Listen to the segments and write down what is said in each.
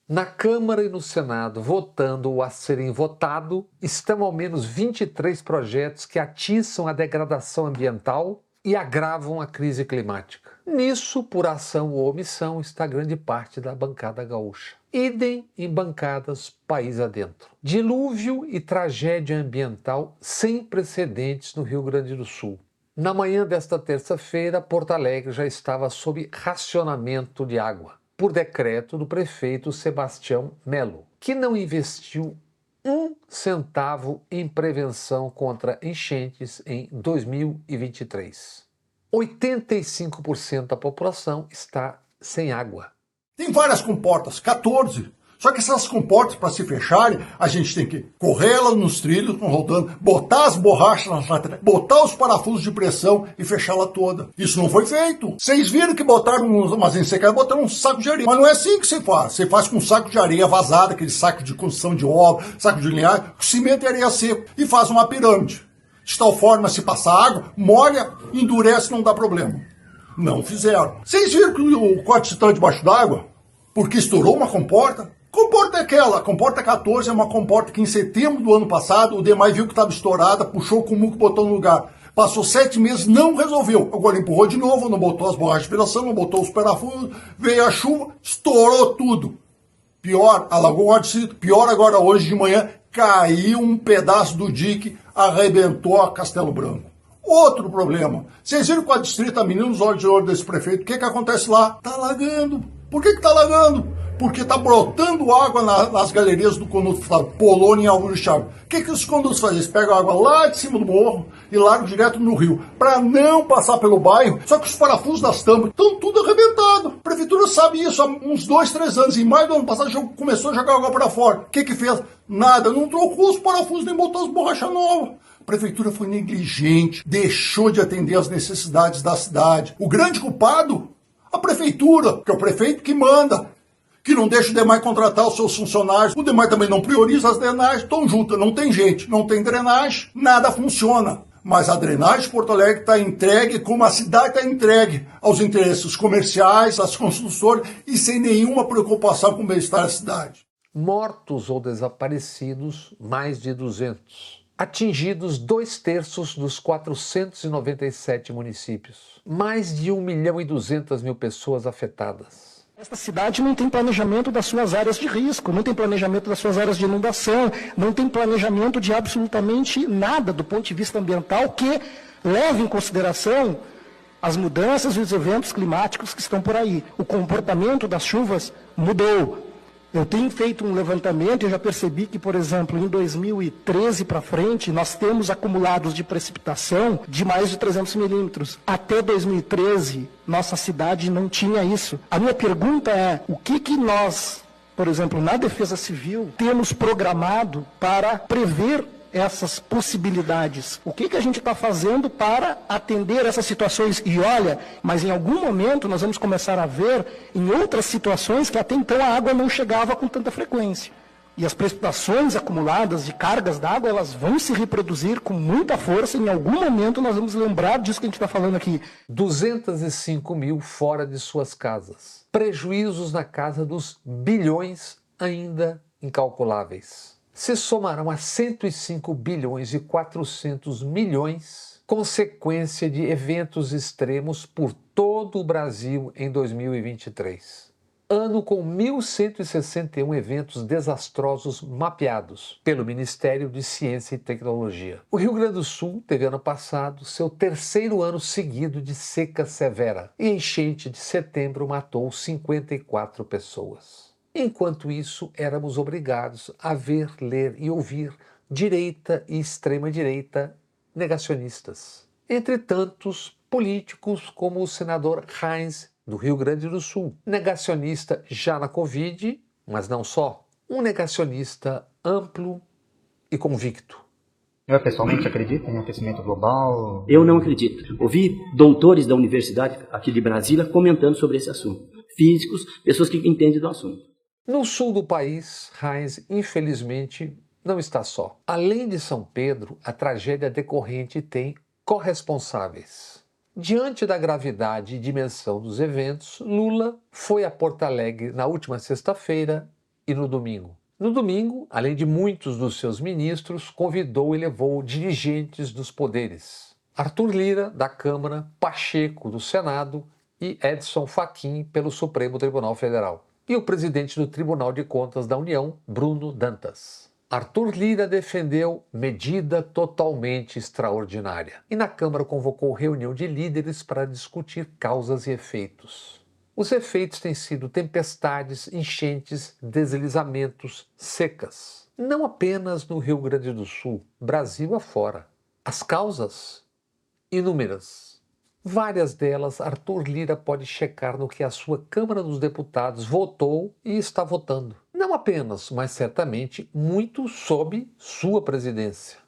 Na Câmara e no Senado, votando ou a serem votado, estão ao menos 23 projetos que atiçam a degradação ambiental e agravam a crise climática. Nisso, por ação ou omissão, está grande parte da bancada gaúcha. Idem em bancadas país adentro. Dilúvio e tragédia ambiental sem precedentes no Rio Grande do Sul. Na manhã desta terça-feira, Porto Alegre já estava sob racionamento de água, por decreto do prefeito Sebastião Melo, que não investiu um centavo em prevenção contra enchentes em 2023. 85% da população está sem água. Tem várias comportas, 14. Só que essas comportas, para se fecharem, a gente tem que correr elas nos trilhos, rodando, botar as borrachas nas laterais, botar os parafusos de pressão e fechá-la toda. Isso não foi feito. Vocês viram que botaram umas ensecadas, botaram um saco de areia. Mas não é assim que se faz. Você faz com um saco de areia vazada, aquele saco de construção de obra, saco de linhagem, cimento e areia seco, e faz uma pirâmide. De tal forma, se passar água, molha, endurece, não dá problema. Não fizeram. Vocês viram que o corte está debaixo d'água? Porque estourou uma comporta? Comporta é aquela, a comporta 14 é uma comporta que em setembro do ano passado o DEMAI viu que estava estourada, puxou o cumulo e botou no lugar. Passou 7 meses, não resolveu. Agora empurrou de novo, não botou as borrachas de viração, não botou os parafusos, veio a chuva, estourou tudo. Pior, alagou o distrito. Pior agora, hoje de manhã, caiu um pedaço do dique, arrebentou a Castelo Branco. Outro problema. Vocês viram com a distrito, a menina nos olhos de ouro desse prefeito, o que acontece lá? Tá alagando. Por que tá alagando? Porque está brotando água nas galerias do conduto Polônia em Álvaro de Chagas. O que os condutos fazem? Eles pegam a água lá de cima do morro e largam direto no rio, para não passar pelo bairro, só que os parafusos das tampas estão tudo arrebentado. A prefeitura sabe isso há uns 2, 3 anos. Em maio do ano passado já começou a jogar água para fora. O que fez? Nada, não trocou os parafusos nem botou as borrachas novas. A prefeitura foi negligente, deixou de atender às necessidades da cidade. O grande culpado? A prefeitura, que é o prefeito que manda, que não deixa o DEMAI contratar os seus funcionários. O DEMAI também não prioriza as drenagens, estão juntas, não tem gente, não tem drenagem, nada funciona. Mas a drenagem de Porto Alegre está entregue, como a cidade está entregue aos interesses comerciais, das construtoras, e sem nenhuma preocupação com o bem-estar da cidade. Mortos ou desaparecidos, mais de 200. Atingidos 2/3 dos 497 municípios. Mais de 1.200.000 pessoas afetadas. Esta cidade não tem planejamento das suas áreas de risco, não tem planejamento das suas áreas de inundação, não tem planejamento de absolutamente nada do ponto de vista ambiental que leve em consideração as mudanças e os eventos climáticos que estão por aí. O comportamento das chuvas mudou. Eu tenho feito um levantamento e eu já percebi que, por exemplo, em 2013 para frente, nós temos acumulados de precipitação de mais de 300 milímetros. Até 2013, nossa cidade não tinha isso. A minha pergunta é, o que nós, por exemplo, na Defesa Civil, temos programado para prever essas possibilidades? O que a gente está fazendo para atender essas situações? E olha, mas em algum momento nós vamos começar a ver em outras situações que até então a água não chegava com tanta frequência. E as precipitações acumuladas de cargas d'água, elas vão se reproduzir com muita força e em algum momento nós vamos lembrar disso que a gente está falando aqui. 205 mil fora de suas casas. Prejuízos na casa dos bilhões ainda incalculáveis. Se somarão a 105 bilhões e 400 milhões, consequência de eventos extremos por todo o Brasil em 2023. Ano com 1.161 eventos desastrosos mapeados pelo Ministério de Ciência e Tecnologia. O Rio Grande do Sul teve ano passado seu 3º ano seguido de seca severa e enchente de setembro matou 54 pessoas. Enquanto isso, éramos obrigados a ver, ler e ouvir direita e extrema-direita negacionistas. Entre tantos políticos como o senador Heinz, do Rio Grande do Sul, negacionista já na Covid, mas não só, um negacionista amplo e convicto. Eu pessoalmente acredito em aquecimento global? Eu não acredito. Ouvi doutores da universidade aqui de Brasília comentando sobre esse assunto. Físicos, pessoas que entendem do assunto. No sul do país, Heinz, infelizmente, não está só. Além de São Pedro, a tragédia decorrente tem corresponsáveis. Diante da gravidade e dimensão dos eventos, Lula foi a Porto Alegre na última sexta-feira e no domingo. No domingo, além de muitos dos seus ministros, convidou e levou dirigentes dos poderes. Arthur Lira, da Câmara, Pacheco, do Senado e Edson Fachin, pelo Supremo Tribunal Federal. E o presidente do Tribunal de Contas da União, Bruno Dantas. Arthur Lira defendeu medida totalmente extraordinária e na Câmara convocou reunião de líderes para discutir causas e efeitos. Os efeitos têm sido tempestades, enchentes, deslizamentos, secas. Não apenas no Rio Grande do Sul, Brasil afora. As causas? Inúmeras. Várias delas Arthur Lira pode checar no que a sua Câmara dos Deputados votou e está votando. Não apenas, mas certamente muito sob sua presidência.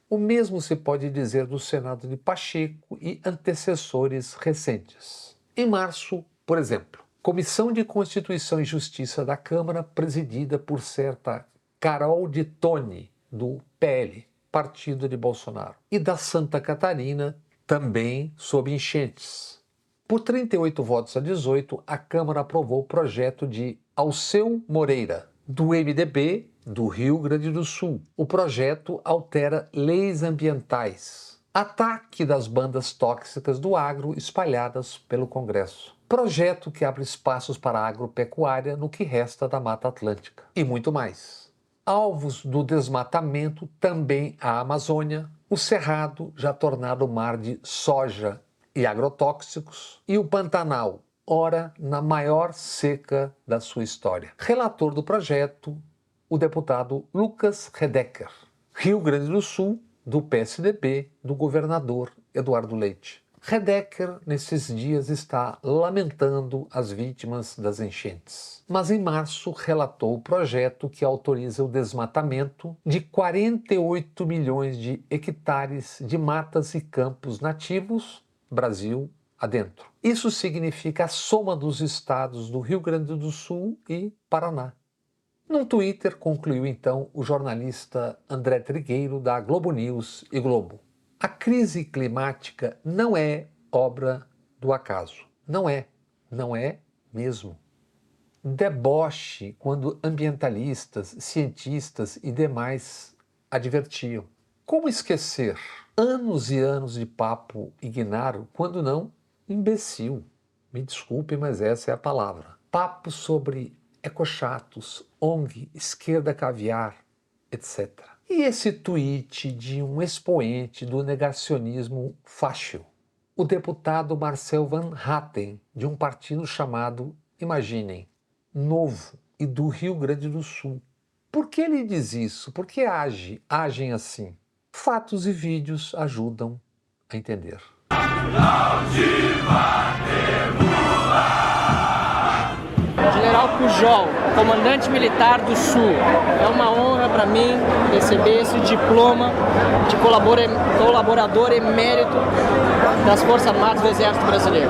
O mesmo se pode dizer do Senado de Pacheco e antecessores recentes. Em março, por exemplo, Comissão de Constituição e Justiça da Câmara, presidida por certa Carol de Tone, do PL, partido de Bolsonaro, e da Santa Catarina, também sob enchentes. Por 38 votos a 18, a Câmara aprovou o projeto de Alceu Moreira, do MDB do Rio Grande do Sul. O projeto altera leis ambientais. Ataque das bandas tóxicas do agro espalhadas pelo Congresso. Projeto que abre espaços para a agropecuária no que resta da Mata Atlântica. E muito mais. Alvos do desmatamento também a Amazônia, o Cerrado, já tornado mar de soja e agrotóxicos, e o Pantanal, ora na maior seca da sua história. Relator do projeto, o deputado Lucas Redeker, Rio Grande do Sul, do PSDB, do governador Eduardo Leite. Redeker, nesses dias, está lamentando as vítimas das enchentes. Mas em março relatou o projeto que autoriza o desmatamento de 48 milhões de hectares de matas e campos nativos, Brasil adentro. Isso significa a soma dos estados do Rio Grande do Sul e Paraná. Num Twitter, concluiu então o jornalista André Trigueiro, da Globo News e Globo. A crise climática não é obra do acaso. Não é mesmo. Deboche quando ambientalistas, cientistas e demais advertiam. Como esquecer anos e anos de papo ignaro, quando não imbecil? Me desculpe, mas essa é a palavra. Papo sobre ecochatos, ONG, esquerda caviar, etc. E esse tweet de um expoente do negacionismo fácil, o deputado Marcel Van Hatten, de um partido chamado, imaginem, Novo e do Rio Grande do Sul. Por que ele diz isso? Por que agem assim? Fatos e vídeos ajudam a entender. General Pujol, comandante militar do Sul. É uma honra para mim receber esse diploma de colaborador emérito das Forças Armadas do Exército Brasileiro.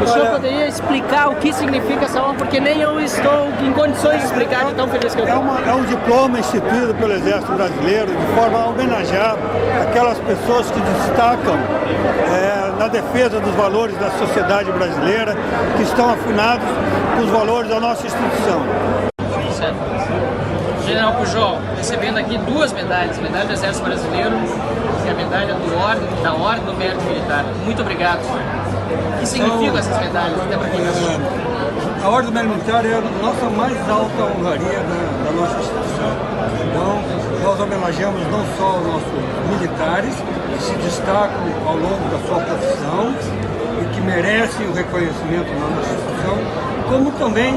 O senhor poderia explicar o que significa essa honra, porque nem eu estou em condições de explicar de tão feliz que eu estou. É um diploma instituído pelo Exército Brasileiro de forma a homenagear aquelas pessoas que destacam na defesa dos valores da sociedade brasileira, que estão afinados com os valores da nossa instituição. Certo. General Pujol, recebendo aqui duas medalhas, a medalha do Exército Brasileiro e a medalha da Ordem do Mérito Militar. Muito obrigado. O que significam essas medalhas, até para quem me assistiu? A Ordem do Mérito Militar é a nossa mais alta honraria da nossa instituição. Então, nós homenageamos não só os nossos militares, que se destacam ao longo da sua profissão e que merecem o reconhecimento na nossa instituição, como também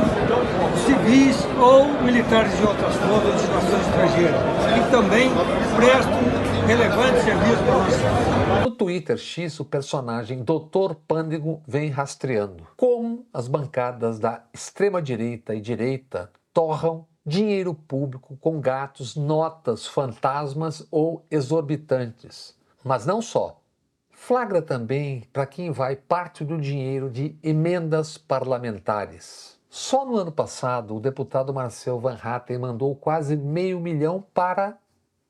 civis ou militares de outras forças de nações estrangeiras, que também prestam relevante serviço para nós. No Twitter X, o personagem Dr. Pândego vem rastreando como as bancadas da extrema-direita e direita torram dinheiro público com gatos, notas, fantasmas ou exorbitantes. Mas não só. Flagra também para quem vai parte do dinheiro de emendas parlamentares. Só no ano passado, o deputado Marcel Van Hatten mandou quase R$500 mil para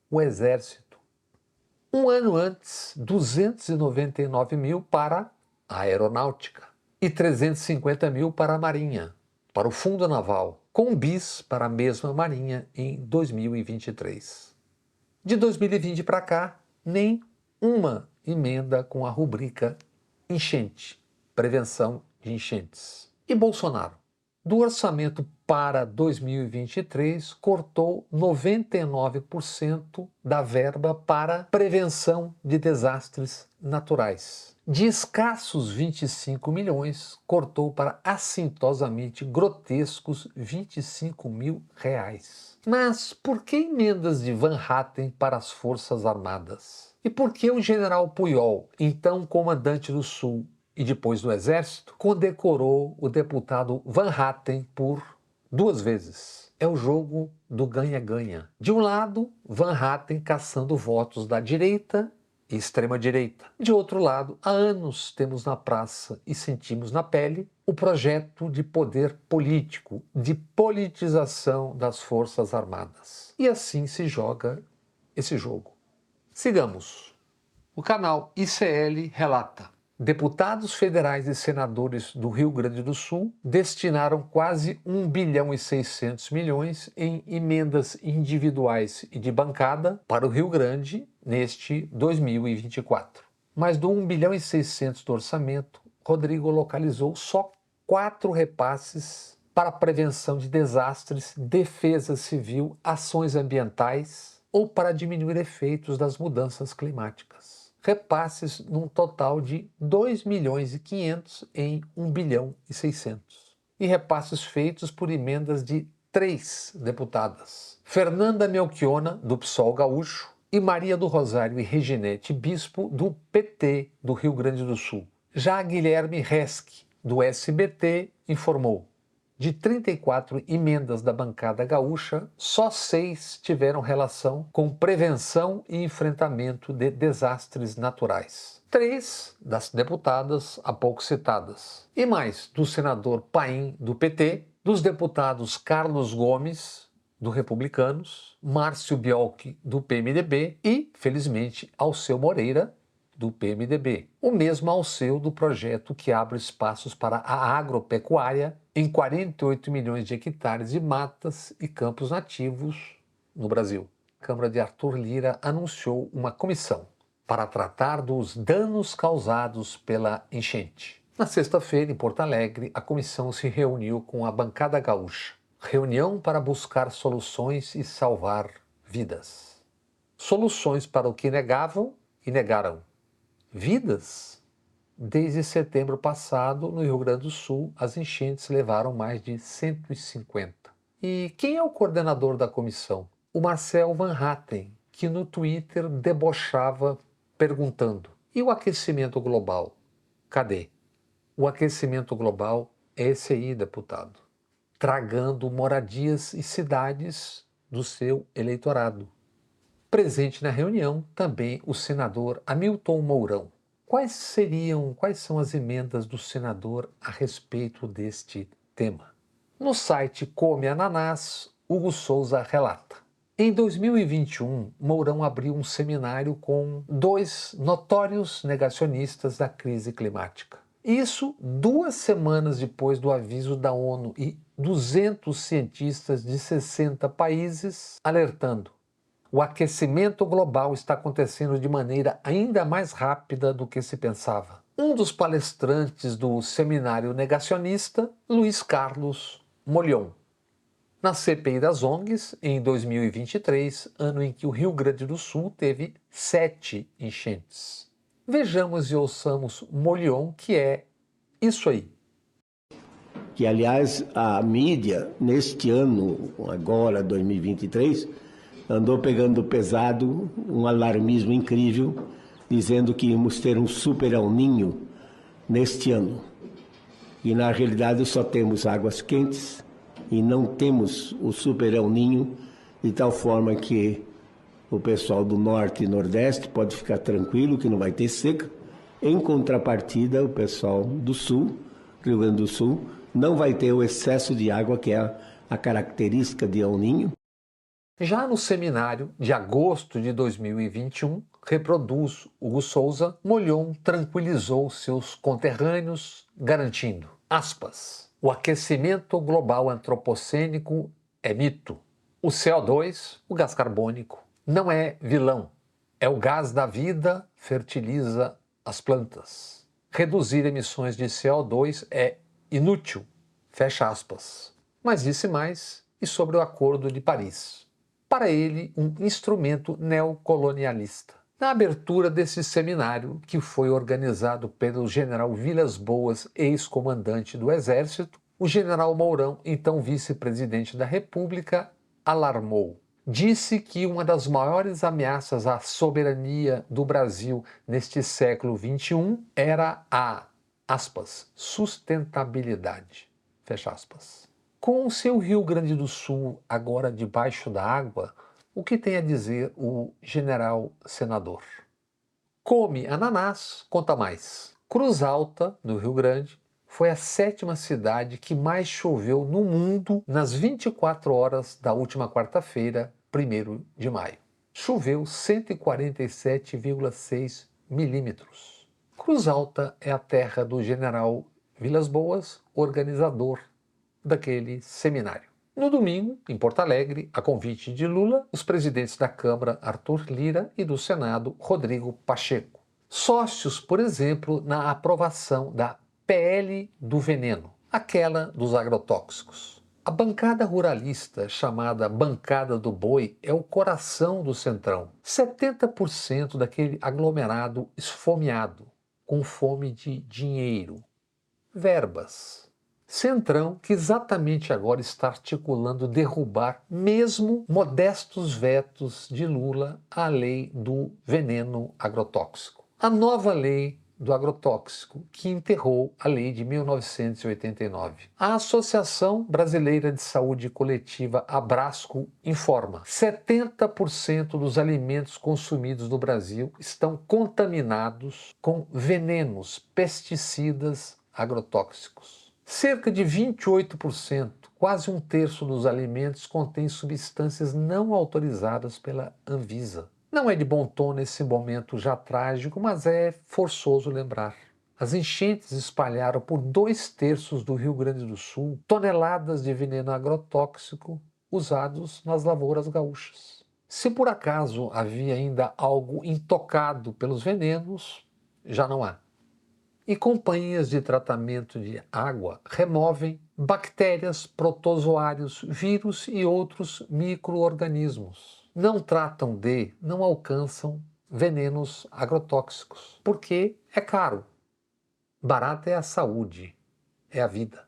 o Exército. Um ano antes, 299 mil para a Aeronáutica e 350 mil para a Marinha, para o Fundo Naval. com um bis para a mesma Marinha em 2023. De 2020 para cá, nem uma emenda com a rubrica enchente, prevenção de enchentes. E Bolsonaro? Do orçamento para 2023, cortou 99% da verba para prevenção de desastres naturais. De escassos 25 milhões, cortou para assintosamente grotescos 25 mil reais. Mas por que emendas de Van Hatten para as Forças Armadas? E por que o general Puyol, então comandante do Sul, e depois do Exército, condecorou o deputado Van Hatten por 2 vezes? É o jogo do ganha-ganha. De um lado, Van Hatten caçando votos da direita e extrema-direita. De outro lado, há anos temos na praça e sentimos na pele o projeto de poder político, de politização das Forças Armadas. E assim se joga esse jogo. Sigamos. O canal ICL relata: deputados federais e senadores do Rio Grande do Sul destinaram quase 1 bilhão e 600 milhões em emendas individuais e de bancada para o Rio Grande neste 2024. Mas do 1 bilhão e 600 do orçamento, Rodrigo localizou só 4 repasses para prevenção de desastres, defesa civil, ações ambientais ou para diminuir efeitos das mudanças climáticas. Repasses num total de 2 milhões e 500 em 1 bilhão e 600. E repasses feitos por emendas de 3 deputadas: Fernanda Melchiona, do PSOL gaúcho, e Maria do Rosário e Reginete Bispo, do PT do Rio Grande do Sul. Já Guilherme Resch, do SBT, informou: de 34 emendas da bancada gaúcha, só 6 tiveram relação com prevenção e enfrentamento de desastres naturais. 3 das deputadas há pouco citadas. E mais do senador Paim, do PT, dos deputados Carlos Gomes, do Republicanos, Márcio Biolchi, do PMDB e, felizmente, Alceu Moreira, do PMDB. O mesmo Alceu do projeto que abre espaços para a agropecuária em 48 milhões de hectares de matas e campos nativos no Brasil. A Câmara de Arthur Lira anunciou uma comissão para tratar dos danos causados pela enchente. Na sexta-feira, em Porto Alegre, a comissão se reuniu com a bancada gaúcha. Reunião para buscar soluções e salvar vidas. Soluções para o que negavam e negaram. Vidas? Desde setembro passado, no Rio Grande do Sul, as enchentes levaram mais de 150. E quem é o coordenador da comissão? O Marcel Van Hatten, que no Twitter debochava perguntando: e o aquecimento global? Cadê? O aquecimento global é esse aí, deputado, tragando moradias e cidades do seu eleitorado. Presente na reunião, também o senador Hamilton Mourão. Quais são as emendas do senador a respeito deste tema? No site Come Ananás, Hugo Souza relata: em 2021, Mourão abriu um seminário com 2 notórios negacionistas da crise climática. Isso 2 semanas depois do aviso da ONU e 200 cientistas de 60 países alertando: o aquecimento global está acontecendo de maneira ainda mais rápida do que se pensava. Um dos palestrantes do seminário negacionista, Luiz Carlos Molhon. Na CPI das ONGs, em 2023, ano em que o Rio Grande do Sul teve 7 enchentes. Vejamos e ouçamos Molhon, que é isso aí. Que, aliás, a mídia, neste ano, agora, 2023, andou pegando pesado, um alarmismo incrível, dizendo que íamos ter um super El Niño neste ano. E, na realidade, só temos águas quentes e não temos o super El Niño, de tal forma que o pessoal do Norte e Nordeste pode ficar tranquilo que não vai ter seca. Em contrapartida, o pessoal do Sul, Rio Grande do Sul, não vai ter o excesso de água que é a característica de El Niño. Já no seminário de agosto de 2021, reproduz Hugo Souza, Molhon tranquilizou seus conterrâneos, garantindo, aspas, O aquecimento global antropocênico é mito. O CO2, o gás carbônico, não é vilão. É o gás da vida, fertiliza as plantas. Reduzir emissões de CO2 é inútil, fecha aspas. Mas disse mais e sobre o Acordo de Paris. Para ele, um instrumento neocolonialista. Na abertura desse seminário, que foi organizado pelo general Vilas Boas, ex-comandante do Exército, o general Mourão, então vice-presidente da República, alarmou. Disse que uma das maiores ameaças à soberania do Brasil neste século XXI era a, aspas, sustentabilidade, fecha aspas. Com o seu Rio Grande do Sul agora debaixo da água, o que tem a dizer o general senador? Come ananás, conta mais. Cruz Alta, no Rio Grande, foi a 7ª cidade que mais choveu no mundo nas 24 horas da última quarta-feira, 1º de maio. Choveu 147,6 milímetros. Cruz Alta é a terra do general Vilas Boas, organizador daquele seminário. No domingo, em Porto Alegre, a convite de Lula, os presidentes da Câmara, Arthur Lira, e do Senado, Rodrigo Pacheco. Sócios, por exemplo, na aprovação da PL do veneno, aquela dos agrotóxicos. A bancada ruralista, chamada Bancada do Boi, é o coração do Centrão. 70% daquele aglomerado esfomeado, com fome de dinheiro, verbas. Centrão que exatamente agora está articulando derrubar mesmo modestos vetos de Lula à lei do veneno agrotóxico. A nova lei do agrotóxico que enterrou a lei de 1989. A Associação Brasileira de Saúde Coletiva, Abrasco, informa: 70% dos alimentos consumidos no Brasil estão contaminados com venenos, pesticidas agrotóxicos. Cerca de 28%, quase um terço dos alimentos contém substâncias não autorizadas pela Anvisa. Não é de bom tom nesse momento já trágico, mas é forçoso lembrar. As enchentes espalharam por 2/3 do Rio Grande do Sul toneladas de veneno agrotóxico usados nas lavouras gaúchas. Se por acaso havia ainda algo intocado pelos venenos, já não há. E companhias de tratamento de água removem bactérias, protozoários, vírus e outros micro-organismos. Não tratam não alcançam venenos agrotóxicos, porque é caro. Barato é a saúde, é a vida.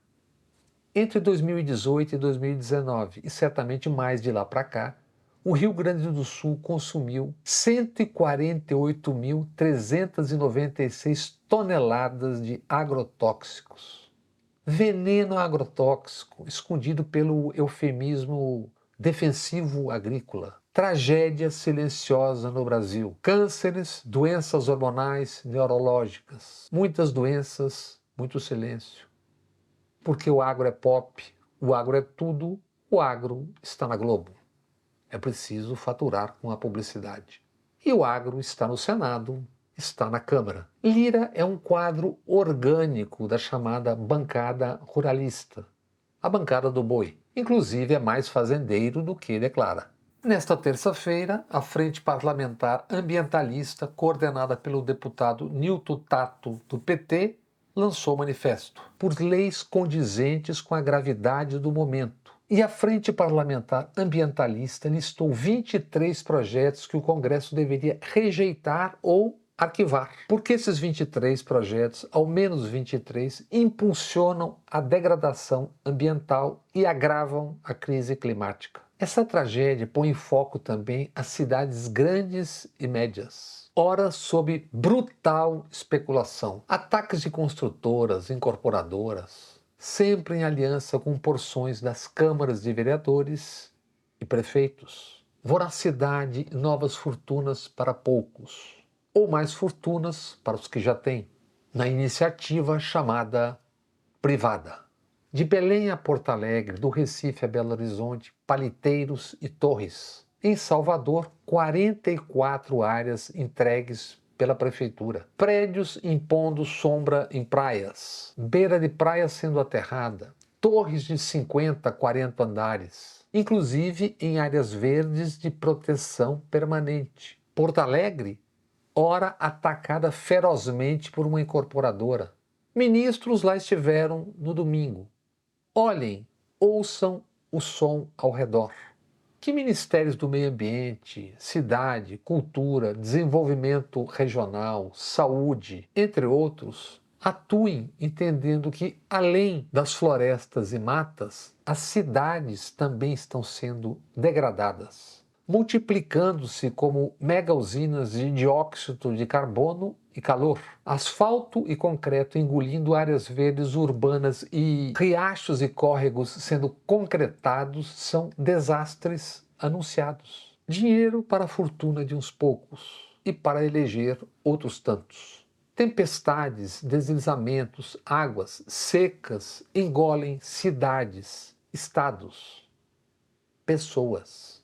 Entre 2018 e 2019, e certamente mais de lá para cá, o Rio Grande do Sul consumiu 148.396 toneladas de agrotóxicos. Veneno agrotóxico, escondido pelo eufemismo defensivo agrícola. Tragédia silenciosa no Brasil. Cânceres, doenças hormonais, neurológicas. Muitas doenças, muito silêncio. Porque o agro é pop, o agro é tudo, o agro está na Globo. É preciso faturar com a publicidade. E o agro está no Senado, está na Câmara. Lira é um quadro orgânico da chamada bancada ruralista, a bancada do boi. Inclusive é mais fazendeiro do que declara. Nesta terça-feira, a Frente Parlamentar Ambientalista, coordenada pelo deputado Nilton Tato, do PT, lançou manifesto por leis condizentes com a gravidade do momento. E a Frente Parlamentar Ambientalista listou 23 projetos que o Congresso deveria rejeitar ou arquivar. Porque esses 23 projetos, ao menos 23, impulsionam a degradação ambiental e agravam a crise climática. Essa tragédia põe em foco também as cidades grandes e médias. Ora sob brutal especulação. Ataques de construtoras, incorporadoras, sempre em aliança com porções das câmaras de vereadores e prefeitos. Voracidade e novas fortunas para poucos, ou mais fortunas para os que já têm, na iniciativa chamada privada. De Belém a Porto Alegre, do Recife a Belo Horizonte, Paliteiros e Torres. Em Salvador, 44 áreas entregues pela prefeitura. Prédios impondo sombra em praias. Beira de praia sendo aterrada. torres de 50, 40 andares, inclusive em áreas verdes de proteção permanente. Porto Alegre, ora atacada ferozmente por uma incorporadora. Ministros lá estiveram no domingo. Olhem, ouçam o som ao redor. Que ministérios do meio ambiente, cidade, cultura, desenvolvimento regional, saúde, entre outros, atuem entendendo que, além das florestas e matas, as cidades também estão sendo degradadas, multiplicando-se como mega usinas de dióxido de carbono e calor, asfalto e concreto engolindo áreas verdes urbanas e riachos e córregos sendo concretados são desastres anunciados. Dinheiro para a fortuna de uns poucos e para eleger outros tantos. Tempestades, deslizamentos, águas secas engolem cidades, estados, pessoas.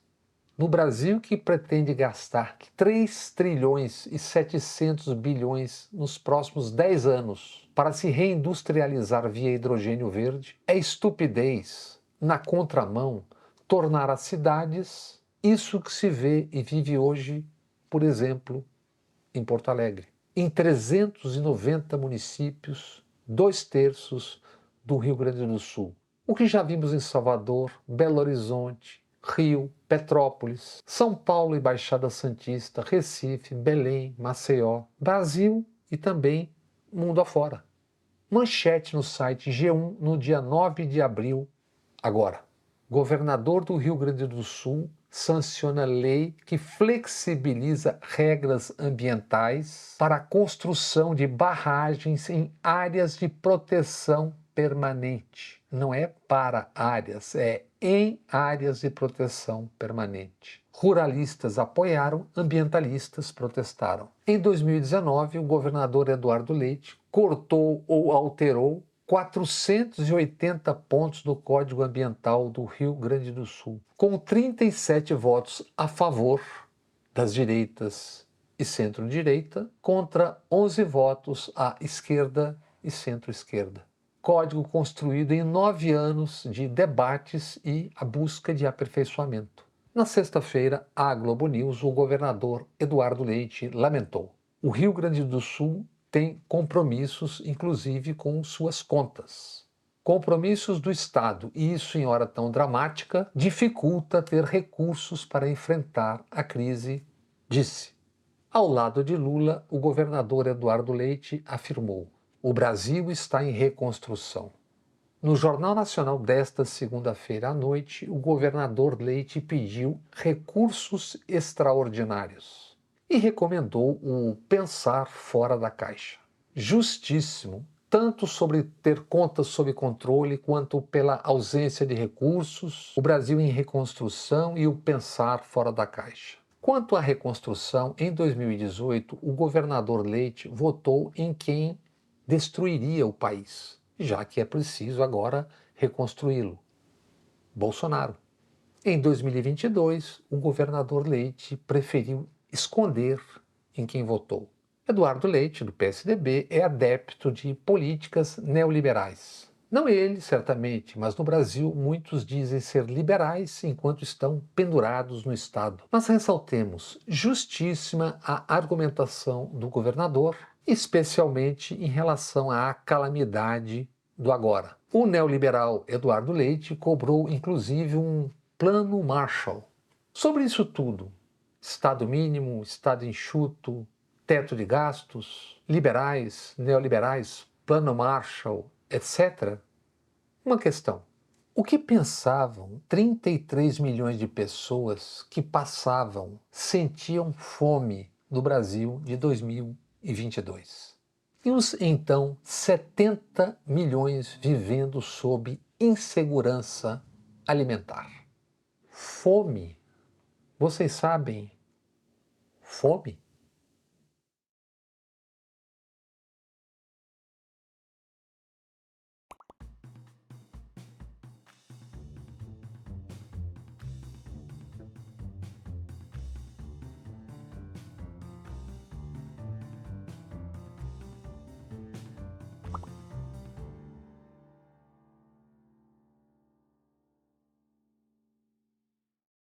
No Brasil, que pretende gastar 3 trilhões e 700 bilhões nos próximos 10 anos para se reindustrializar via hidrogênio verde, é estupidez, na contramão, tornar as cidades isso que se vê e vive hoje, por exemplo, em Porto Alegre. Em 390 municípios, 2/3 do Rio Grande do Sul. O que já vimos em Salvador, Belo Horizonte, Rio, Petrópolis, São Paulo e Baixada Santista, Recife, Belém, Maceió, Brasil e também mundo afora. Manchete no site G1 no dia 9 de abril, agora. Governador do Rio Grande do Sul sanciona lei que flexibiliza regras ambientais para a construção de barragens em áreas de proteção permanente. Não é para áreas, é em áreas de proteção permanente. Ruralistas apoiaram, ambientalistas protestaram. Em 2019, o governador Eduardo Leite cortou ou alterou 480 pontos do Código Ambiental do Rio Grande do Sul, com 37 votos a favor das direitas e centro-direita, contra 11 votos à esquerda e centro-esquerda. Código construído em 9 anos de debates e a busca de aperfeiçoamento. Na sexta-feira, à Globo News, o governador Eduardo Leite lamentou: o Rio Grande do Sul tem compromissos, inclusive com suas contas. Compromissos do Estado, e isso em hora tão dramática, dificulta ter recursos para enfrentar a crise, disse. Ao lado de Lula, o governador Eduardo Leite afirmou: o Brasil está em reconstrução. No Jornal Nacional desta segunda-feira à noite, o governador Leite pediu recursos extraordinários e recomendou o pensar fora da caixa. Justíssimo, tanto sobre ter contas sob controle quanto pela ausência de recursos, o Brasil em reconstrução e o pensar fora da caixa. Quanto à reconstrução, em 2018, o governador Leite votou em quem destruiria o país, já que é preciso agora reconstruí-lo: Bolsonaro. Em 2022, o governador Leite preferiu esconder em quem votou. Eduardo Leite, do PSDB, é adepto de políticas neoliberais. Não ele, certamente, mas no Brasil muitos dizem ser liberais enquanto estão pendurados no Estado. Mas ressaltemos, justíssima a argumentação do governador, especialmente em relação à calamidade do agora. O neoliberal Eduardo Leite cobrou inclusive um plano Marshall. Sobre isso tudo, Estado mínimo, Estado enxuto, teto de gastos, liberais, neoliberais, plano Marshall, etc. Uma questão: o que pensavam 33 milhões de pessoas que sentiam fome no Brasil de 2022? E os então 70 milhões vivendo sob insegurança alimentar? Fome. Vocês sabem, fome?